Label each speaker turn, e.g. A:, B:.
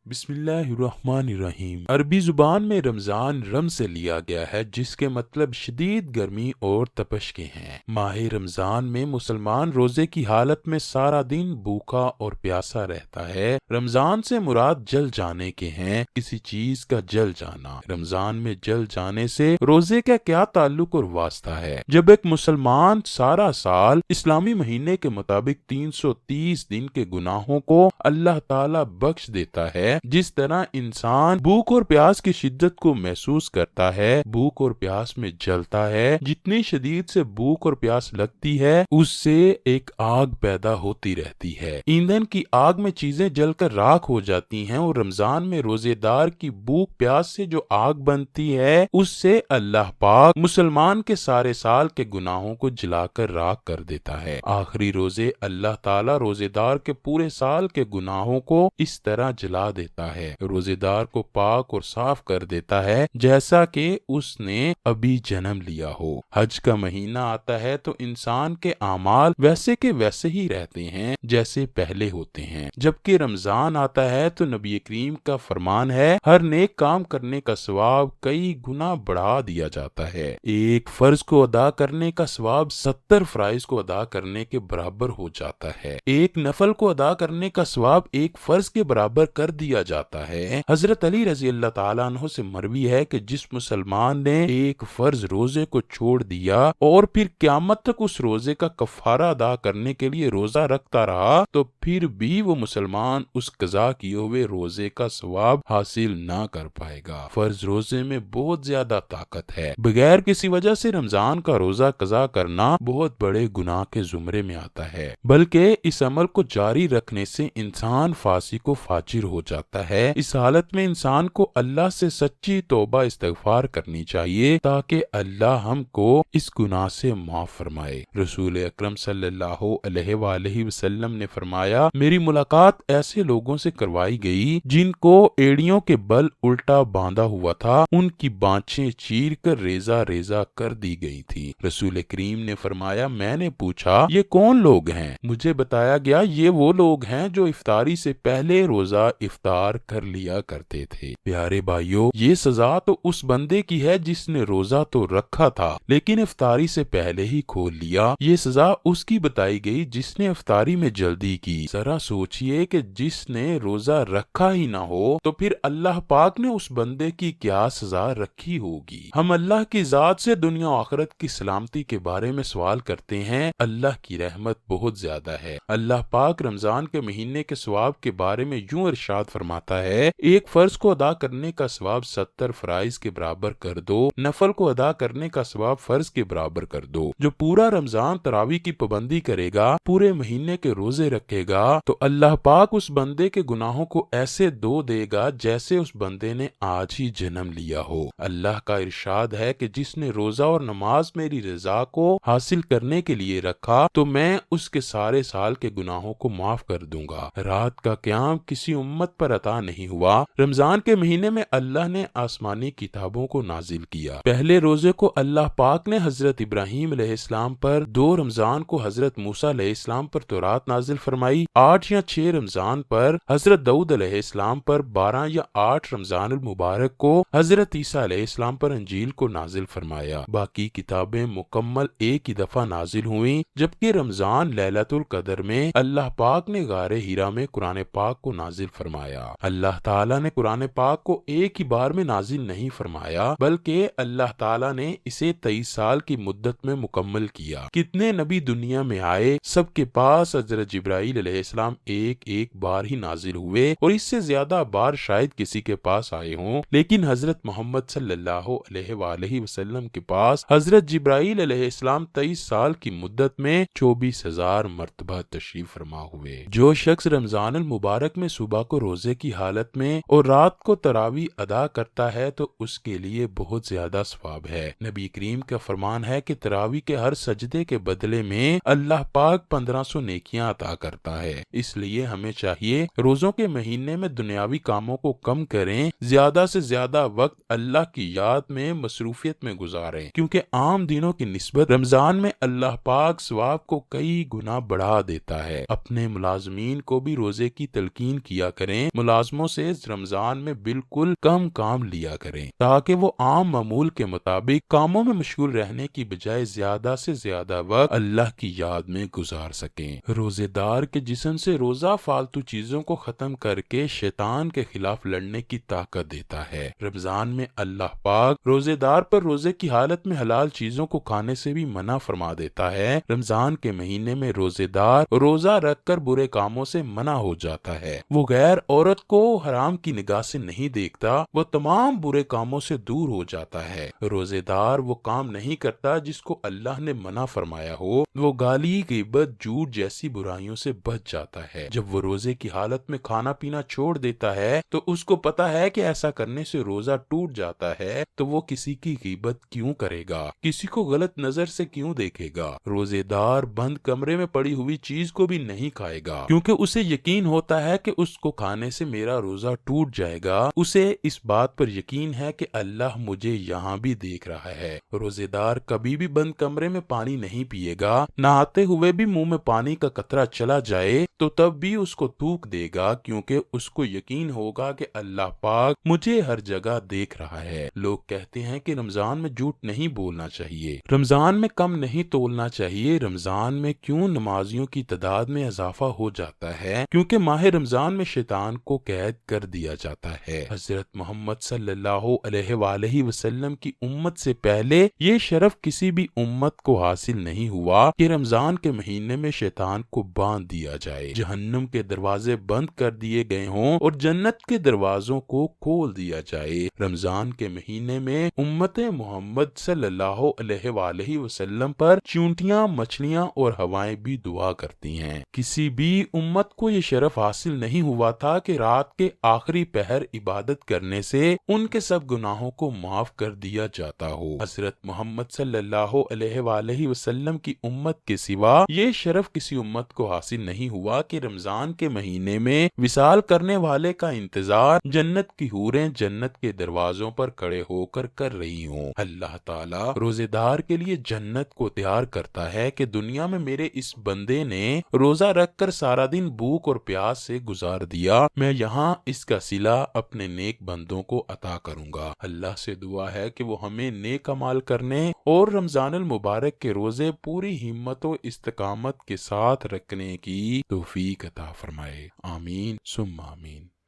A: بسم اللہ الرحمن الرحیم۔ عربی زبان میں رمضان رم سے لیا گیا ہے، جس کے مطلب شدید گرمی اور تپش کے ہیں۔ ماہ رمضان میں مسلمان روزے کی حالت میں سارا دن بھوکا اور پیاسا رہتا ہے۔ رمضان سے مراد جل جانے کے ہیں، کسی چیز کا جل جانا۔ رمضان میں جل جانے سے روزے کا کیا تعلق اور واسطہ ہے؟ جب ایک مسلمان سارا سال اسلامی مہینے کے مطابق 330 دن کے گناہوں کو اللہ تعالی بخش دیتا ہے، جس طرح انسان بھوک اور پیاس کی شدت کو محسوس کرتا ہے، بھوک اور پیاس میں جلتا ہے، جتنی شدید سے بھوک اور پیاس لگتی ہے اس سے ایک آگ پیدا ہوتی رہتی ہے۔ ایندھن کی آگ میں چیزیں جل کر راکھ ہو جاتی ہیں، اور رمضان میں روزے دار کی بھوک پیاس سے جو آگ بنتی ہے اس سے اللہ پاک مسلمان کے سارے سال کے گناہوں کو جلا کر راکھ کر دیتا ہے۔ آخری روزے اللہ تعالی روزے دار کے پورے سال کے گناہوں کو اس طرح جلا دیتا ہے، روزے دار کو پاک اور صاف کر دیتا ہے جیسا کہ اس نے ابھی جنم لیا ہو۔ حج کا مہینہ آتا ہے تو انسان کے اعمال ویسے کے ویسے ہی رہتے ہیں جیسے پہلے ہوتے ہیں، جبکہ رمضان آتا ہے تو نبی کریم کا فرمان ہے ہر نیک کام کرنے کا ثواب کئی گنا بڑھا دیا جاتا ہے۔ ایک فرض کو ادا کرنے کا ثواب 70 فرائض کو ادا کرنے کے برابر ہو جاتا ہے۔ ایک نفل کو ادا کرنے کا ثواب ایک فرض کے برابر کر دیا جاتا ہے۔ حضرت علی رضی اللہ تعالیٰ عنہ سے مروی ہے کہ جس مسلمان نے ایک فرض روزے کو چھوڑ دیا اور پھر قیامت تک اس روزے کا کفارہ ادا کرنے کے لیے روزہ رکھتا رہا تو پھر بھی وہ مسلمان اس قضا کیے ہوئے روزے کا ثواب حاصل نہ کر پائے گا۔ فرض روزے میں بہت زیادہ طاقت ہے، بغیر کسی وجہ سے رمضان کا روزہ قضا کرنا بہت بڑے گناہ کے زمرے میں آتا ہے، بلکہ اس عمل کو جاری رکھنے سے انسان فاسق و فاجر ہو جاتا ہے۔ اس حالت میں انسان کو اللہ سے سچی توبہ استغفار کرنی چاہیے تاکہ اللہ ہم کو اس گناہ سے معاف فرمائے۔ رسول اکرم صلی اللہ علیہ وآلہ وسلم نے فرمایا، میری ملاقات ایسے لوگوں سے کروائی گئی جن کو ایڑیوں کے بل الٹا باندھا ہوا تھا، ان کی بانچیں چیر کر ریزہ ریزہ کر دی گئی تھی۔ رسول کریم نے فرمایا، میں نے پوچھا یہ کون لوگ ہیں؟ مجھے بتایا گیا یہ وہ لوگ ہیں جو افطاری سے پہلے روزہ افطار کر لیا کرتے تھے۔ پیارے بھائیو، یہ سزا تو اس بندے کی ہے جس نے روزہ تو رکھا تھا لیکن افطاری سے پہلے ہی کھول لیا۔ یہ سزا اس کی بتائی گئی جس نے افطاری میں جلدی کی۔ ذرا سوچئے کہ جس نے روزہ رکھا ہی نہ ہو تو پھر اللہ پاک نے اس بندے کی کیا سزا رکھی ہوگی۔ ہم اللہ کی ذات سے دنیا و آخرت کی سلامتی کے بارے میں سوال کرتے ہیں، اللہ کی رحمت بہت زیادہ ہے۔ اللہ پاک رمضان کے مہینے کے ثواب کے بارے میں یوں ارشاد فرماتا ہے، ایک فرض کو ادا کرنے کا ثواب 70 فرائض کے برابر کر دو، نفل کو ادا کرنے کا ثواب فرض کے برابر کر دو۔ جو پورا رمضان تراویح کی پابندی کرے گا، پورے مہینے کے روزے رکھے گا تو اللہ پاک اس بندے کے گناہوں کو ایسے دھو دے گا جیسے اس بندے نے آج ہی جنم لیا ہو۔ اللہ کا ارشاد ہے کہ جس نے روزہ اور نماز میری رضا کو حاصل کرنے کے لیے رکھا تو میں اس کے سارے سال کے گناہوں کو معاف کر دوں گا۔ رات کا قیام کسی امت پر عطا نہیں ہوا۔ رمضان کے مہینے میں اللہ نے آسمانی کتابوں کو نازل کیا۔ پہلے روزے کو اللہ پاک نے حضرت ابراہیم علیہ السلام پر، 2 رمضان کو حضرت موسیٰ علیہ السلام پر تورات نازل فرمائی، 8 یا 6 رمضان پر حضرت داؤد علیہ السلام پر، 12 یا 8 رمضان المبارک کو حضرت عیسیٰ علیہ السلام پر انجیل کو نازل فرمایا۔ باقی کتابیں مکمل ایک ہی دفعہ نازل ہوئیں، جبکہ رمضان لیلۃ القدر میں اللہ پاک نے غار ہیرا میں قرآن پاک کو نازل فرمایا۔ اللہ تعالیٰ نے قرآن پاک کو ایک ہی بار میں نازل نہیں فرمایا، بلکہ اللہ تعالیٰ نے اسے 23 سال کی مدت میں مکمل کیا۔ کتنے نبی دنیا میں آئے، سب کے پاس حضرت جبرائیل علیہ السلام ایک بار ہی نازل ہوئے، اور اس سے زیادہ بار شاید کسی کے پاس آئے ہوں، لیکن حضرت محمد صلی اللہ علیہ وآلہ وسلم کے پاس حضرت جبرائیل علیہ السلام 23 سال کی مدت میں 24,000 مرتبہ تشریف فرما ہوئے۔ جو شخص رمضان المبارک میں صبح کو روزے کی حالت میں اور رات کو تراویح ادا کرتا ہے تو اس کے لیے بہت زیادہ ثواب ہے۔ نبی کریم کا فرمان ہے کہ تراویح کے ہر سجدے کے بدلے میں اللہ پاک 1500 نیکیاں عطا کرتا ہے۔ اس لیے ہمیں چاہیے روزوں کے مہینے میں دنیاوی کاموں کو کم کریں، زیادہ سے زیادہ وقت اللہ کی یاد میں مصروفیت میں گزاریں، کیونکہ عام دنوں کی نسبت رمضان میں اللہ پاک ثواب کو کئی گنا بڑھا دیتا ہے۔ اپنے ملازمین کو بھی روزے کی تلقین کیا کریں، ملازموں سے رمضان میں بالکل کم کام لیا کریں تاکہ وہ عام معمول کے مطابق کاموں میں مشغول رہنے کی بجائے زیادہ سے زیادہ وقت اللہ کی یاد میں گزار سکیں۔ روزے دار کے جسم سے روزہ فالتو چیزوں کو ختم کر کے شیطان کے خلاف لڑنے کی طاقت دیتا ہے۔ رمضان میں اللہ پاک روزے دار پر روزے کی حالت میں حلال چیزوں کو کھانے سے بھی منع فرما دیتا ہے۔ رمضان کے مہینے میں روزے دار روزہ رکھ کر برے کاموں سے منع ہو جاتا ہے۔ وہ غیر عورت کو حرام کی نگاہ سے نہیں دیکھتا، وہ تمام برے کاموں سے دور ہو جاتا ہے۔ روزے دار وہ کام نہیں کرتا جس کو اللہ نے منع فرمایا ہو، وہ گالی، غیبت، جھوٹ جیسی برائیوں سے بچ جاتا ہے۔ جب وہ روزے کی حالت میں کھانا پینا چھوڑ دیتا ہے تو اس کو پتا ہے کہ ایسا کرنے سے روزہ ٹوٹ جاتا ہے، تو وہ کسی کی غیبت کیوں کرے گا، کسی کو غلط نظر سے کیوں دیکھے گا۔ روزے دار بند کمرے میں پڑی ہوئی چیز کو بھی نہیں کھائے گا کیونکہ اسے یقین ہوتا ہے کہ اس کو کھانے سے میرا روزہ ٹوٹ جائے گا۔ اسے اس بات پر یقین ہے کہ اللہ مجھے یہاں بھی دیکھ رہا ہے۔ روزے دار کبھی بھی بند کمرے میں پانی نہیں پیے گا، نہاتے ہوئے بھی منہ میں پانی کا قطرہ چلا جائے تو تب بھی اس کو تھوک دے گا کیونکہ اس کو یقین ہوگا کہ اللہ پاک مجھے ہر جگہ دیکھ رہا ہے۔ لوگ کہتے ہیں کہ رمضان میں جھوٹ نہیں بولنا چاہیے، رمضان میں کم نہیں تولنا چاہیے۔ رمضان میں کیوں نمازیوں کی تعداد میں اضافہ ہو جاتا ہے؟ کیونکہ ماہ رمضان میں شیطان کو قید کر دیا جاتا ہے۔ حضرت محمد صلی اللہ علیہ وآلہ وسلم کی امت سے پہلے یہ شرف کسی بھی امت کو حاصل نہیں ہوا کہ رمضان کے مہینے میں شیطان کو باندھ دیا جائے، جہنم کے دروازے بند کر دیے گئے ہوں اور جنت کے دروازوں کو کھول دیا جائے۔ رمضان کے مہینے میں امت محمد صلی اللہ علیہ وآلہ وسلم پر چونٹیاں، مچھلیاں اور ہوائیں بھی دعا کرتی ہیں۔ کسی بھی امت کو یہ شرف حاصل نہیں ہوا تھا کہ رات کے آخری پہر عبادت کرنے سے ان کے سب گناہوں کو معاف کر دیا جاتا ہو۔ حضرت محمد صلی اللہ علیہ وآلہ وسلم کی امت کے سوا یہ شرف کسی امت کو حاصل نہیں ہوا کہ رمضان کے مہینے میں وصال کرنے والے کا انتظار جنت کی حوریں جنت کے دروازوں پر کھڑے ہو کر کر رہی ہوں۔ اللہ تعالیٰ روزے دار کے لیے جنت کو تیار کرتا ہے کہ دنیا میں میرے اس بندے نے روزہ رکھ کر سارا دن بھوک اور پیاس سے گزار دیا، میں یہاں اس کا صلہ اپنے نیک بندوں کو عطا کروں گا۔ اللہ سے دعا ہے کہ وہ ہمیں نیک اعمال کرنے اور رمضان المبارک کے روزے پوری ہمت و استقامت کے ساتھ رکھنے کی توفیق عطا فرمائے۔ آمین ثم آمین۔